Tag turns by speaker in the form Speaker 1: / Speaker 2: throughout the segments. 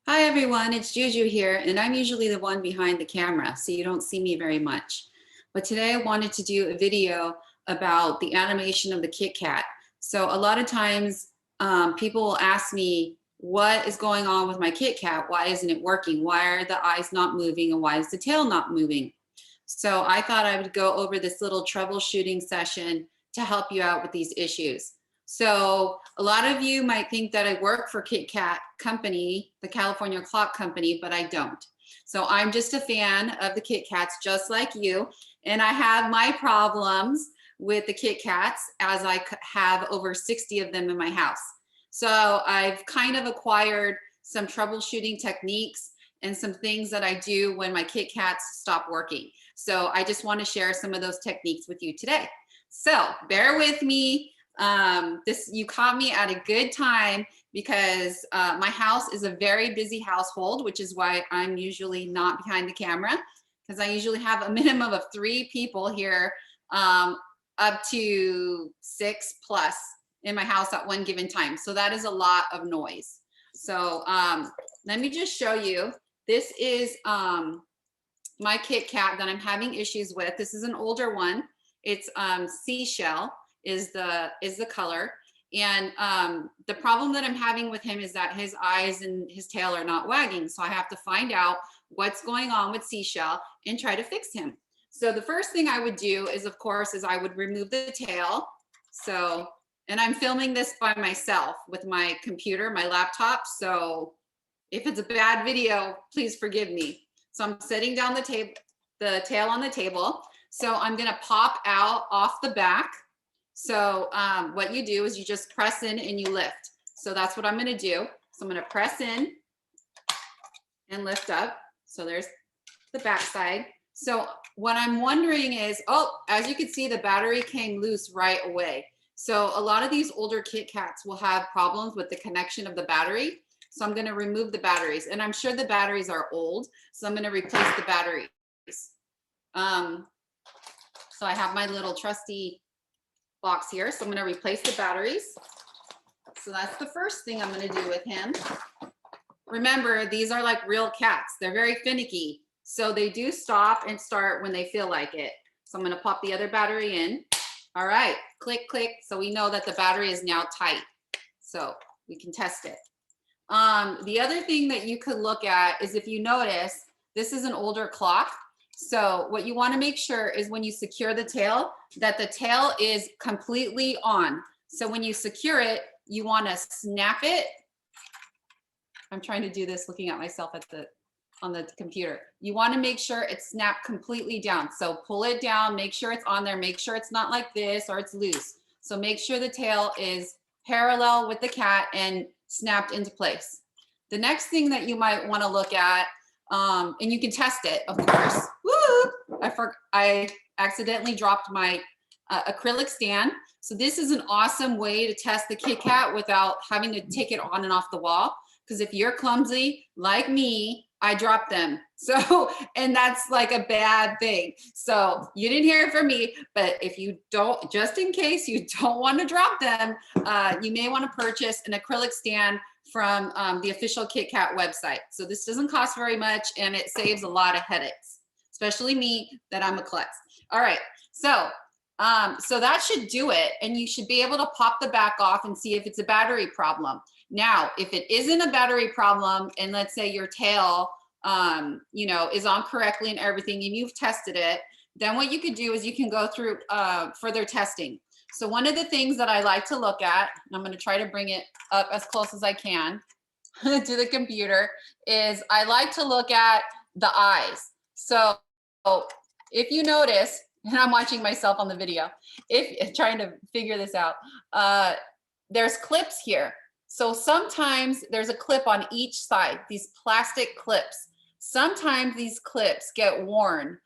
Speaker 1: Hi everyone, it's Juju here, and I'm usually the one behind the camera, so you don't see me very much. But today I wanted to do a video about the animation of the Kit-Cat. So a lot of times people will ask me, what is going on with my Kit-Cat? Why isn't it working? Why are the eyes not moving and why is the tail not moving? So I thought I would go over this little troubleshooting session to help you out with these issues. So a lot of you might think that I work for Kit-Cat Company, the California Clock Company, but I don't. So I'm just a fan of the Kit-Kats just like you. And I have my problems with the Kit-Kats as I have over 60 of them in my house. So I've kind of acquired some troubleshooting techniques and some things that I do when my Kit-Kats stop working. So I just want to share some of those techniques with you today. So bear with me. You caught me at a good time because my house is a very busy household, which is why I'm usually not behind the camera, because I usually have a minimum of 3 people here, up to 6+ in my house at one given time. So that is a lot of noise. So let me just show you. This is my Kit-Cat that I'm having issues with. This is an older one. It's seashell is the color. And the problem that I'm having with him is that his eyes and his tail are not wagging. So I have to find out what's going on with seashell and try to fix him. So the first thing I would do is, of course, is I would remove the tail. So, and I'm filming this by myself with my computer, my laptop. So if it's a bad video, please forgive me. So I'm setting down the tail on the table. So I'm gonna pop out off the back. So what you do is you just press in and you lift. So that's what I'm gonna do. So I'm gonna press in and lift up. So there's the back side. So what I'm wondering is, oh, as you can see, the battery came loose right away. So a lot of these older Kit-Kats will have problems with the connection of the battery. So I'm gonna remove the batteries, and I'm sure the batteries are old. So I'm gonna replace the batteries. So I have my little trusty box here. So I'm gonna replace the batteries. So that's the first thing I'm gonna do with him. Remember, these are like real cats. They're very finicky. So they do stop and start when they feel like it. So I'm gonna pop the other battery in. All right, click, click. So we know that the battery is now tight. So we can test it. The other thing that you could look at is, if you notice, this is an older clock. So what you want to make sure is when you secure the tail, that the tail is completely on. So when you secure it, you want to snap it. I'm trying to do this looking at myself on the computer. You want to make sure it's snapped completely down. So pull it down, make sure it's on there, make sure it's not like this or it's loose. So make sure the tail is parallel with the cat and snapped into place. The next thing that you might want to look at, and you can test it, of course. Woo! I accidentally dropped my acrylic stand. So this is an awesome way to test the Kit-Kat without having to take it on and off the wall. Because if you're clumsy like me, I drop them. So, and that's like a bad thing. So you didn't hear it from me, but if you don't, just in case you don't want to drop them, you may want to purchase an acrylic stand from the official Kit-Kat website. So this doesn't cost very much and it saves a lot of headaches, especially me that I'm a klutz. All right, so that should do it. And you should be able to pop the back off and see if it's a battery problem. Now, if it isn't a battery problem, and let's say your tail, is on correctly and everything, and you've tested it, then what you could do is you can go through further testing. So one of the things that I like to look at, and I'm going to try to bring it up as close as I can to the computer, is I like to look at the eyes. So if you notice, and I'm watching myself on the video, if trying to figure this out, there's clips here. So sometimes there's a clip on each side, these plastic clips. Sometimes these clips get worn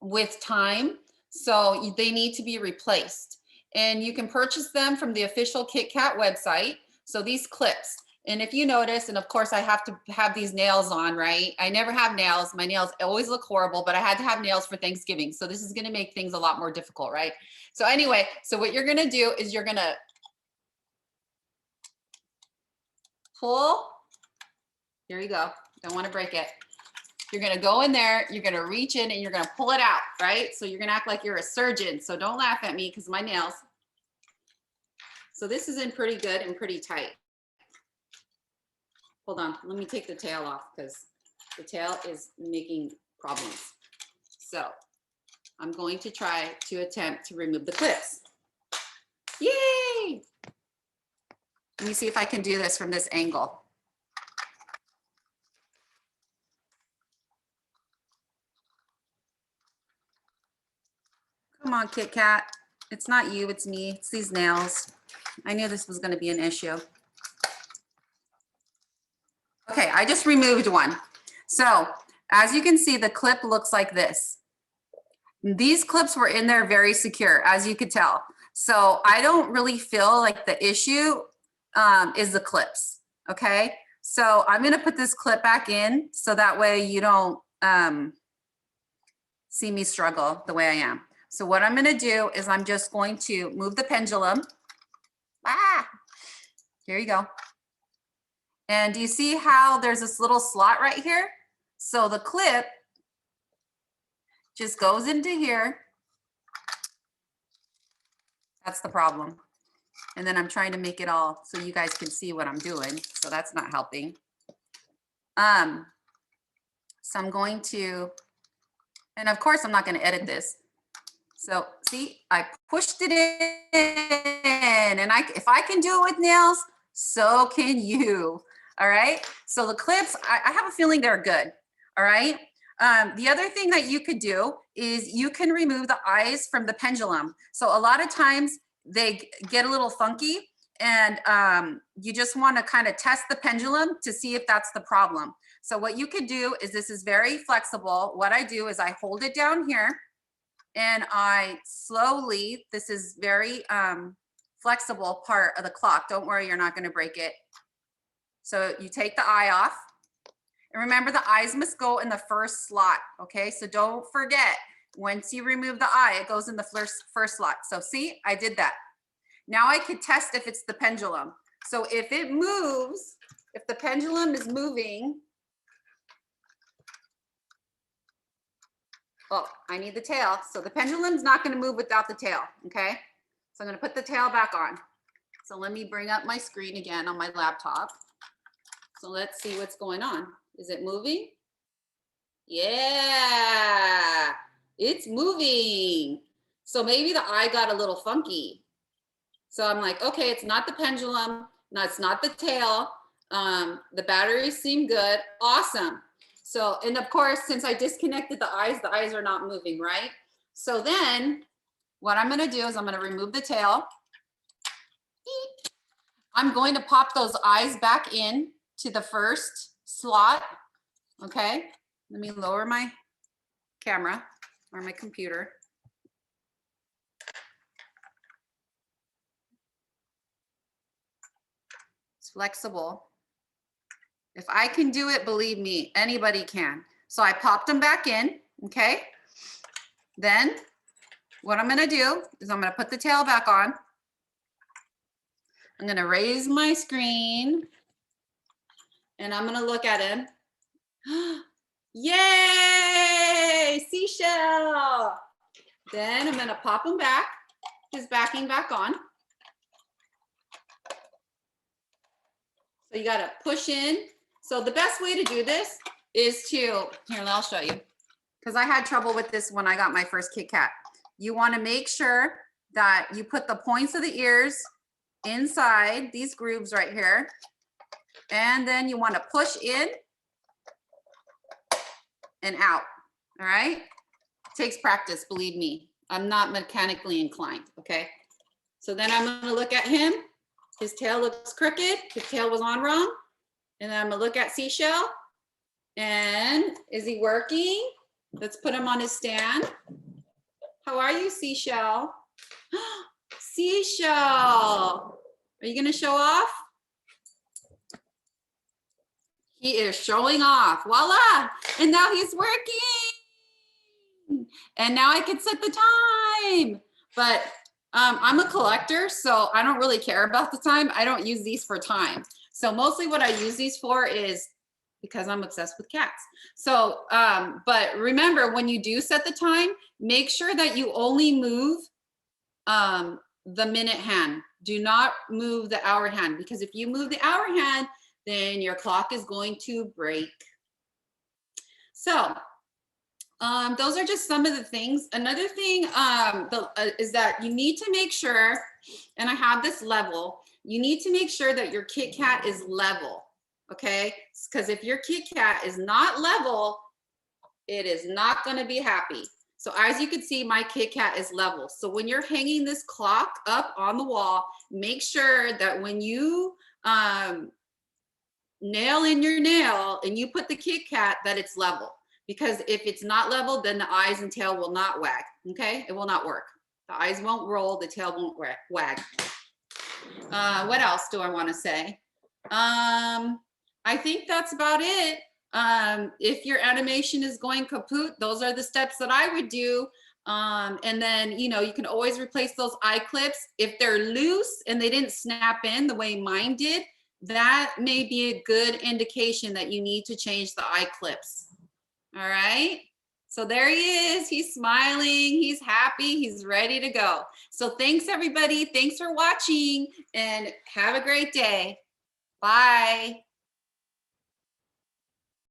Speaker 1: with time, so they need to be replaced. And you can purchase them from the official Kit-Kat website. So these clips, and if you notice, and of course I have to have these nails on, right? I never have nails. My nails always look horrible, but I had to have nails for Thanksgiving. So this is gonna make things a lot more difficult, right? So anyway, so what you're gonna do is you're gonna pull Here you go. Don't want to break it. You're going to go in there, you're going to reach in and you're going to pull it out, right? So you're going to act like you're a surgeon. So don't laugh at me because my nails. So this is in pretty good and pretty tight. Hold on, let me take the tail off because the tail is making problems. So I'm going to try to attempt to remove the clips. Yay! Let me see if I can do this from this angle. Come on, Kit Kat. It's not you, it's me. It's these nails. I knew this was going to be an issue. Okay, I just removed one. So as you can see, the clip looks like this. These clips were in there very secure, as you could tell. So I don't really feel like the issue is the clips, okay? So I'm gonna put this clip back in so that way you don't see me struggle the way I am. So what I'm gonna do is I'm just going to move the pendulum. Here you go. And do you see how there's this little slot right here? So the clip just goes into here. That's the problem. And then I'm trying to make it all so you guys can see what I'm doing. So that's not helping. So I'm going to, and of course I'm not going to edit this. So see, I pushed it in, and if I can do it with nails, so can you. All right. So the clips, I have a feeling they're good. All right. The other thing that you could do is you can remove the eyes from the pendulum. So a lot of times they get a little funky, and you just want to kind of test the pendulum to see if that's the problem. So what you could do is, this is very flexible. What I do is I hold it down here and I slowly, this is very flexible part of the clock. Don't worry, you're not going to break it. So you take the eye off. And remember, the eyes must go in the first slot, okay? So don't forget, once you remove the eye, it goes in the first slot. So see, I did that. Now I could test if it's the pendulum. So if it moves, if the pendulum is moving, oh, I need the tail. So the pendulum's not gonna move without the tail, okay? So I'm gonna put the tail back on. So let me bring up my screen again on my laptop. So let's see what's going on. Is it moving? Yeah, it's moving. So maybe the eye got a little funky. So I'm like, okay, it's not the pendulum. No, it's not the tail. The batteries seem good. Awesome. So, and of course, since I disconnected the eyes are not moving, right? So then what I'm going to do is I'm going to remove the tail. I'm going to pop those eyes back in to the first slot. Okay, let me lower my camera or my computer. It's flexible. If I can do it, believe me, anybody can. So I popped them back in, okay? Then what I'm gonna do is I'm gonna put the tail back on. I'm gonna raise my screen and I'm gonna look at him. Yay, seashell. Then I'm gonna pop him back, his backing back on. So you gotta push in. So the best way to do this is to, here, I'll show you. Because I had trouble with this when I got my first Kit-Kat. You wanna make sure that you put the points of the ears inside these grooves right here. And then you wanna push in and out, all right? It takes practice, believe me. I'm not mechanically inclined, okay? So then I'm gonna look at him. His tail looks crooked, his tail was on wrong. And then I'm gonna look at Seashell. And is he working? Let's put him on his stand. How are you, Seashell? Seashell, are you gonna show off? He is showing off, voila. And now he's working. And now I can set the time. But I'm a collector, so I don't really care about the time. I don't use these for time. So mostly what I use these for is because I'm obsessed with cats. So, but remember, when you do set the time, make sure that you only move the minute hand. Do not move the hour hand, because if you move the hour hand, then your clock is going to break. So those are just some of the things. Another thing is that you need to make sure, and I have this level, you need to make sure that your Kit-Kat is level, okay? Because if your Kit-Kat is not level, it is not gonna be happy. So as you can see, my Kit-Kat is level. So when you're hanging this clock up on the wall, make sure that when you nail in your nail and you put the Kit-Kat, that it's level. Because if it's not level, then the eyes and tail will not wag, okay? It will not work. The eyes won't roll, the tail won't wag. What else do I wanna say? I think that's about it. If your animation is going kaput, those are the steps that I would do. And then, you know, you can always replace those eye clips. If they're loose and they didn't snap in the way mine did, that may be a good indication that you need to change the eye clips. All right. So there he is. He's smiling. He's happy. He's ready to go. So thanks, everybody. Thanks for watching and have a great day. Bye.